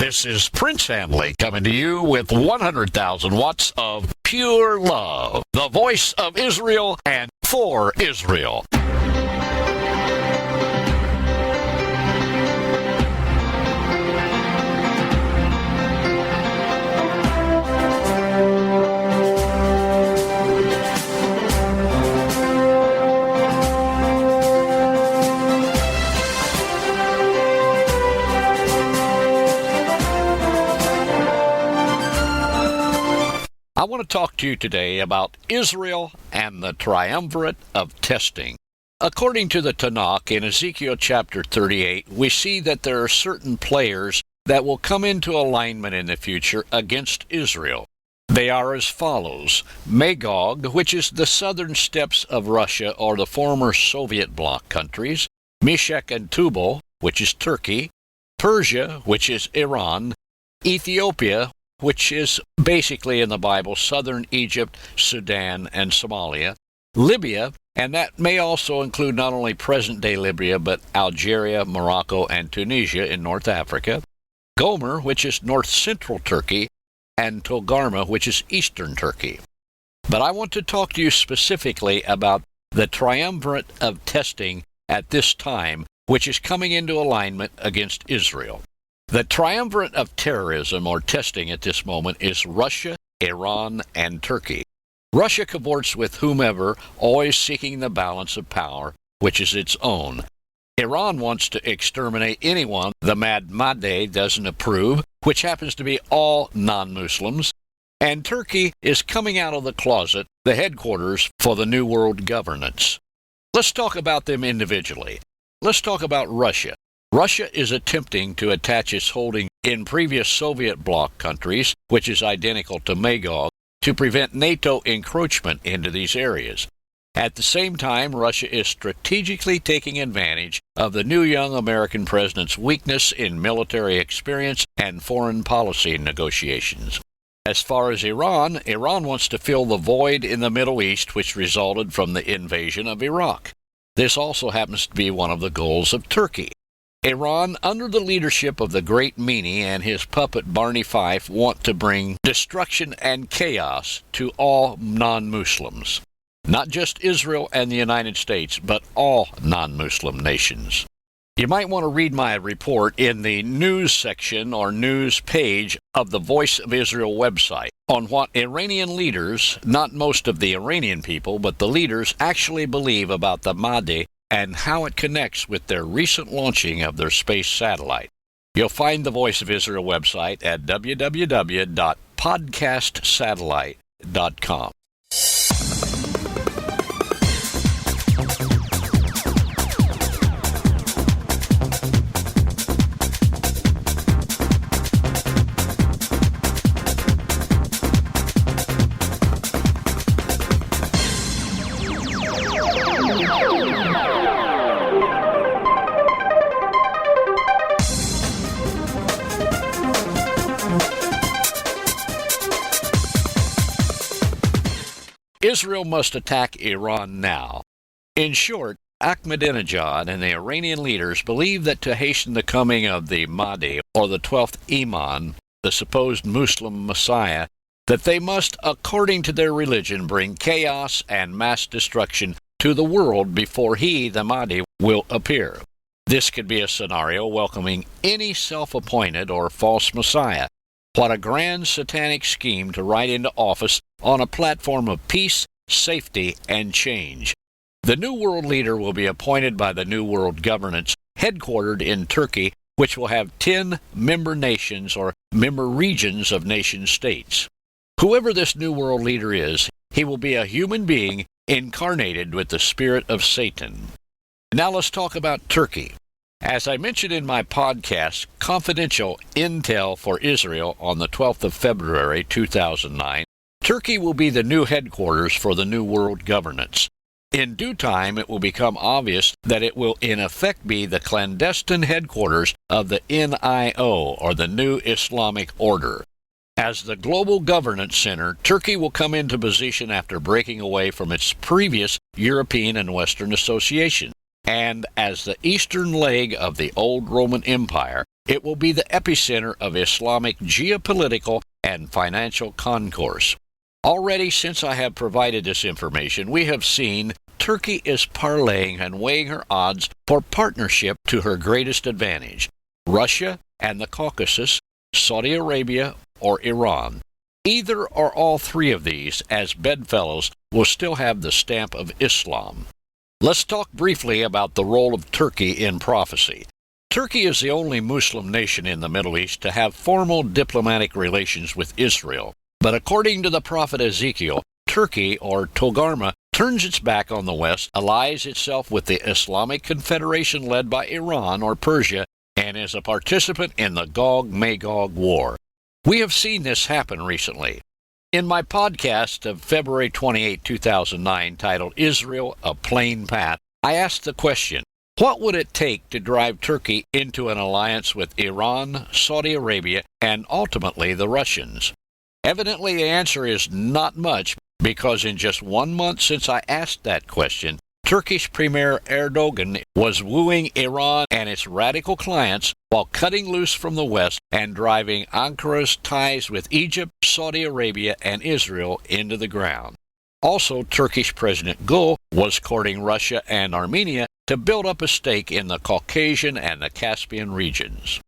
This is Prince Handley coming to you with 100,000 watts of pure love. The voice of Israel and for Israel. I want to talk to you today about Israel and the Triumvirate of Testing. According to the Tanakh, in Ezekiel chapter 38, we see that there are certain players that will come into alignment in the future against Israel. They are as follows: Magog, which is the southern steppes of Russia or the former Soviet Bloc countries; Meshech and Tubal, which is Turkey; Persia, which is Iran; Ethiopia, which is basically in the Bible southern Egypt, Sudan, and Somalia; Libya, and that may also include not only present-day Libya, but Algeria, Morocco, and Tunisia in North Africa; Gomer, which is north-central Turkey; and Togarmah, which is eastern Turkey. But I want to talk to you specifically about the Triumvirate of Testing at this time, which is coming into alignment against Israel. The triumvirate of terrorism or testing at this moment is Russia, Iran, and Turkey. Russia cavorts with whomever, always seeking the balance of power, which is its own. Iran wants to exterminate anyone the Mad Mahdi doesn't approve, which happens to be all non-Muslims. And Turkey is coming out of the closet, the headquarters for the New World governance. Let's talk about them individually. Let's talk about Russia. Russia is attempting to attach its holding in previous Soviet Bloc countries, which is identical to Magog, to prevent NATO encroachment into these areas. At the same time, Russia is strategically taking advantage of the new young American president's weakness in military experience and foreign policy negotiations. As far as Iran wants to fill the void in the Middle East which resulted from the invasion of Iraq. This also happens to be one of the goals of Turkey. Iran, under the leadership of the great Meany and his puppet Barney Fife, want to bring destruction and chaos to all non-Muslims. Not just Israel and the United States, but all non-Muslim nations. You might want to read my report in the news section or news page of the Voice of Israel website on what Iranian leaders, not most of the Iranian people, but the leaders actually believe about the Mahdi and how it connects with their recent launching of their space satellite. You'll find the Voice of Israel website at www.podcastsatellite.com. Israel must attack Iran now. In short, Ahmadinejad and the Iranian leaders believe that to hasten the coming of the Mahdi, or the 12th Imam, the supposed Muslim Messiah, that they must, according to their religion, bring chaos and mass destruction to the world before he, the Mahdi, will appear. This could be a scenario welcoming any self-appointed or false Messiah. What a grand satanic scheme to ride into office on a platform of peace, safety, and change. The New World leader will be appointed by the New World governance, headquartered in Turkey, which will have 10 member nations or member regions of nation-states. Whoever this New World leader is, he will be a human being incarnated with the spirit of Satan. Now let's talk about Turkey. As I mentioned in my podcast, Confidential Intel for Israel on the 12th of February 2009, Turkey will be the new headquarters for the New World governance. In due time, it will become obvious that it will in effect be the clandestine headquarters of the NIO, or the New Islamic Order. As the global governance center, Turkey will come into position after breaking away from its previous European and Western association. And as the eastern leg of the old Roman Empire, It will be the epicenter of Islamic geopolitical and financial concourse. Already, since I have provided this information, we have seen Turkey is parlaying and weighing her odds for partnership to her greatest advantage: Russia and the Caucasus, Saudi Arabia, or Iran. Either or all three of these, as bedfellows, will still have the stamp of Islam. Let's talk briefly about the role of Turkey in prophecy. Turkey is the only Muslim nation in the Middle East to have formal diplomatic relations with Israel. But according to the prophet Ezekiel, Turkey, or Togarmah, turns its back on the West, allies itself with the Islamic Confederation led by Iran or Persia, and is a participant in the Gog-Magog war. We have seen this happen recently. In my podcast of February 28, 2009, titled Israel, A Plain Path, I asked the question, what would it take to drive Turkey into an alliance with Iran, Saudi Arabia, and ultimately the Russians? Evidently, the answer is not much, because in just 1 month since I asked that question, Turkish Premier Erdogan was wooing Iran and its radical clients while cutting loose from the West and driving Ankara's ties with Egypt, Saudi Arabia, and Israel into the ground. Also, Turkish President Gül was courting Russia and Armenia to build up a stake in the Caucasian and the Caspian regions.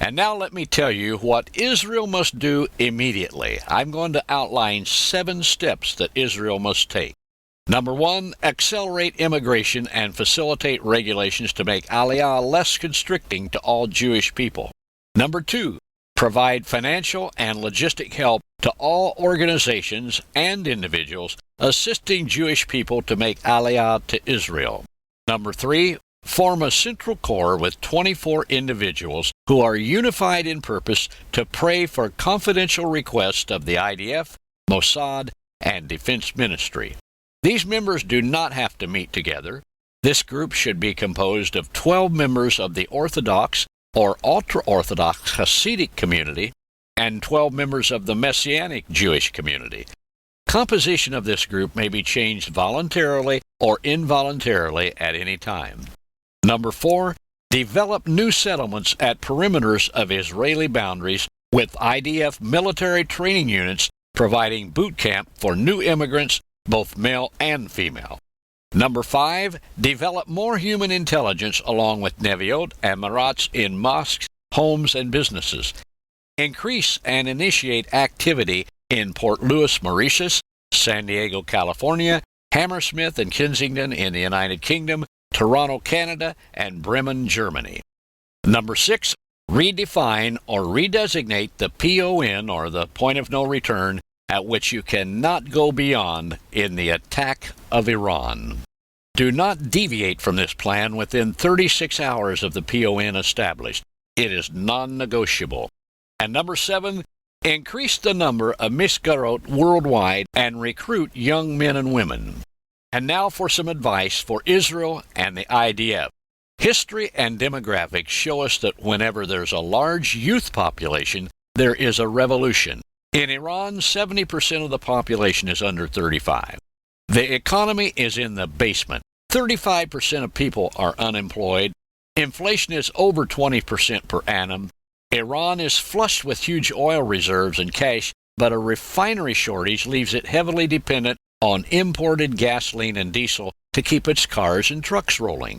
And now let me tell you what Israel must do immediately. I'm going to outline 7 steps that Israel must take. Number 1, accelerate immigration and facilitate regulations to make Aliyah less constricting to all Jewish people. Number 2, provide financial and logistic help to all organizations and individuals assisting Jewish people to make Aliyah to Israel. Number 3, form a central core with 24 individuals who are unified in purpose to pray for confidential requests of the IDF, Mossad, and Defense Ministry. These members do not have to meet together. This group should be composed of 12 members of the Orthodox or ultra-Orthodox Hasidic community and 12 members of the Messianic Jewish community. Composition of this group may be changed voluntarily or involuntarily at any time. Number 4, develop new settlements at perimeters of Israeli boundaries with IDF military training units providing boot camp for new immigrants, both male and female. Number 5, develop more human intelligence along with Neviot and Marats in mosques, homes, and businesses. Increase and initiate activity in Port Louis, Mauritius, San Diego, California, Hammersmith and Kensington in the United Kingdom, Toronto, Canada, and Bremen, Germany. Number 6, redefine or redesignate the PON, or the point of no return, at which you cannot go beyond in the attack of Iran. Do not deviate from this plan within 36 hours of the PON established. It is non-negotiable. And number 7, increase the number of misgarot worldwide and recruit young men and women. And now for some advice for Israel and the IDF. History and demographics show us that whenever there's a large youth population, there is a revolution. In Iran, 70% of the population is under 35. The economy is in the basement. 35% of people are unemployed. Inflation is over 20% per annum. Iran is flushed with huge oil reserves and cash, but a refinery shortage leaves it heavily dependent on imported gasoline and diesel to keep its cars and trucks rolling.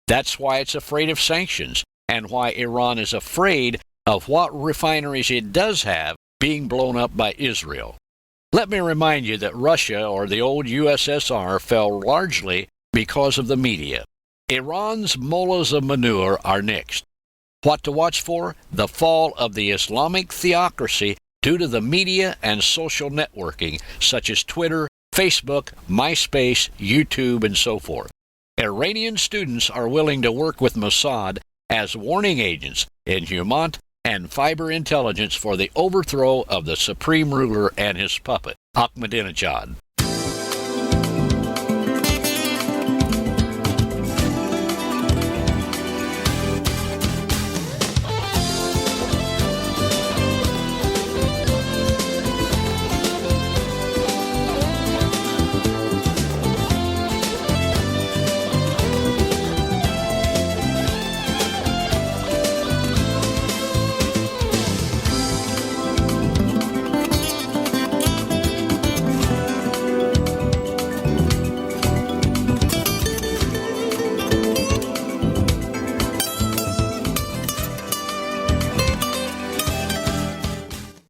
That's why it's afraid of sanctions, and why Iran is afraid of what refineries it does have being blown up by Israel. Let me remind you that Russia, or the old USSR, fell largely because of the media. Iran's mullahs of manure are next. What to watch for? The fall of the Islamic theocracy due to the media and social networking, such as Twitter, Facebook, MySpace, YouTube, and so forth. Iranian students are willing to work with Mossad as warning agents in Humant and Fiber Intelligence for the overthrow of the supreme ruler and his puppet, Ahmadinejad.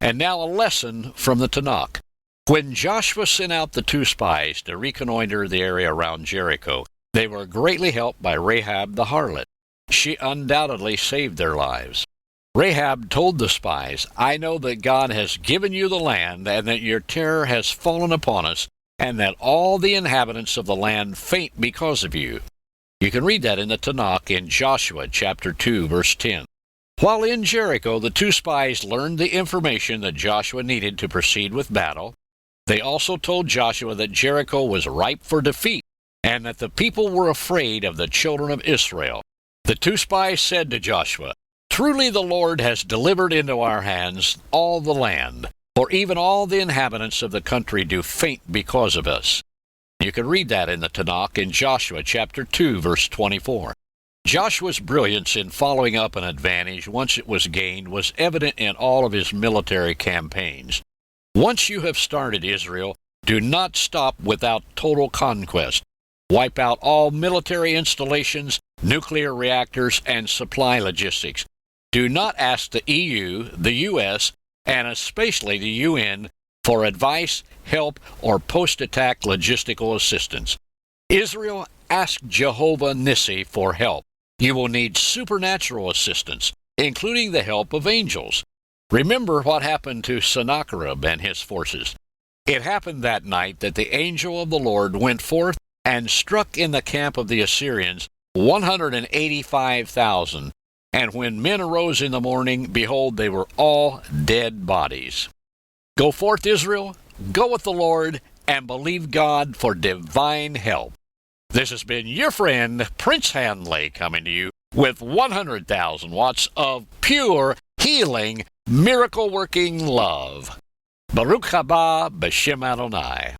And now a lesson from the Tanakh. When Joshua sent out the 2 spies to reconnoiter the area around Jericho, they were greatly helped by Rahab the harlot. She undoubtedly saved their lives. Rahab told the spies, "I know that God has given you the land, and that your terror has fallen upon us, and that all the inhabitants of the land faint because of you." You can read that in the Tanakh in Joshua chapter 2, verse 10. While in Jericho, the 2 spies learned the information that Joshua needed to proceed with battle. They also told Joshua that Jericho was ripe for defeat, and that the people were afraid of the children of Israel. The 2 spies said to Joshua, "Truly the Lord has delivered into our hands all the land, for even all the inhabitants of the country do faint because of us." You can read that in the Tanakh in Joshua chapter 2, verse 24. Joshua's brilliance in following up an advantage once it was gained was evident in all of his military campaigns. Once you have started Israel, do not stop without total conquest. Wipe out all military installations, nuclear reactors, and supply logistics. Do not ask the EU, the US, and especially the UN for advice, help, or post-attack logistical assistance. Israel, ask Jehovah Nissi for help. You will need supernatural assistance, including the help of angels. Remember what happened to Sennacherib and his forces. It happened that night that the angel of the Lord went forth and struck in the camp of the Assyrians 185,000. And when men arose in the morning, behold, they were all dead bodies. Go forth, Israel, go with the Lord, and believe God for divine help. This has been your friend, Prince Handley, coming to you with 100,000 watts of pure, healing, miracle-working love. Baruch haba b'shem Adonai.